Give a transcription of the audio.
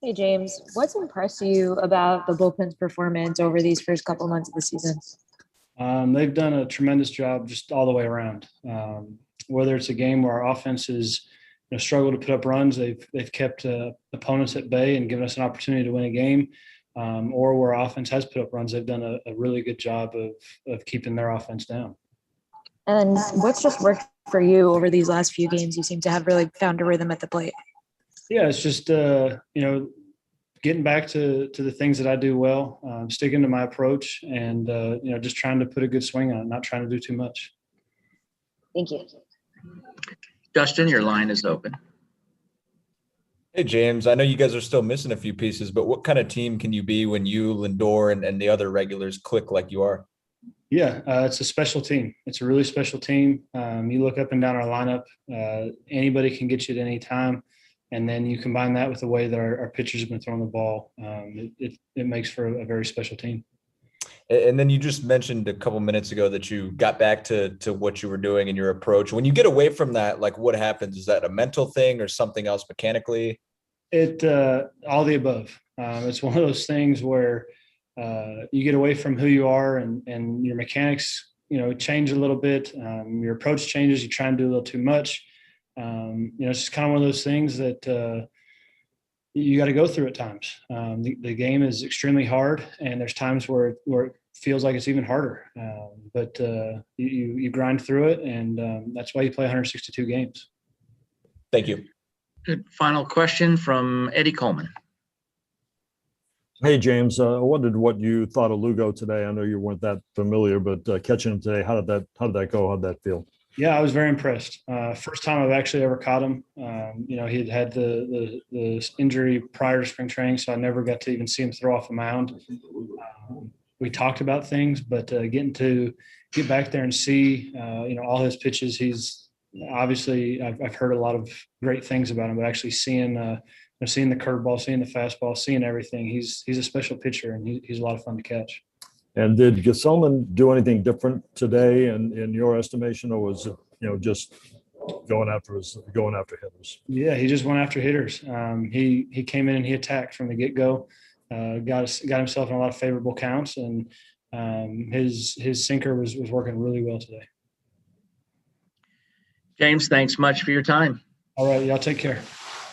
Hey James, what's impressed you about the bullpen's performance over these first couple months of the season? They've done a tremendous job just all the way around. Whether it's a game where our offenses struggle to put up runs, they've kept opponents at bay and given us an opportunity to win a game, or where our offense has put up runs, they've done a really good job of keeping their offense down. And what's just worked for you over these last few games? You seem to have really found a rhythm at the plate. Yeah, it's just getting back to the things that I do well, sticking to my approach, and just trying to put a good swing on it, not trying to do too much. Thank you. Justin, your line is open. Hey, James, I know you guys are still missing a few pieces, but what kind of team can you be when you, Lindor, and the other regulars click like you are? Yeah, it's a special team. It's a really special team. You look up and down our lineup, anybody can get you at any time. And then you combine that with the way that our pitchers have been throwing the ball. It makes for a very special team. And then you just mentioned a couple minutes ago that you got back to what you were doing and your approach. When you get away from that, like what happens? Is that a mental thing or something else mechanically? All the above. It's one of those things where you get away from who you are and your mechanics, change a little bit. Your approach changes. You try and do a little too much. It's just kind of one of those things that you got to go through at times. The game is extremely hard, and there's times where it feels like it's even harder. But you grind through it, and that's why you play 162 games. Thank you. Good. Final question from Eddie Coleman. Hey, James, I wondered what you thought of Lugo today. I know you weren't that familiar, but catching him today, how did that go? How did that feel? Yeah, I was very impressed. First time I've actually ever caught him. He had the injury prior to spring training, so I never got to even see him throw off the mound. We talked about things, but getting to get back there and see, all his pitches, he's obviously I've heard a lot of great things about him, but actually seeing the curveball, seeing the fastball, seeing everything, he's a special pitcher, and he's a lot of fun to catch. And did Gesellman do anything different today in your estimation, or was it, just going after hitters? Yeah, he just went after hitters. He came in and he attacked from the get-go, got himself in a lot of favorable counts, and his sinker was working really well today. James, thanks much for your time. All right, y'all take care.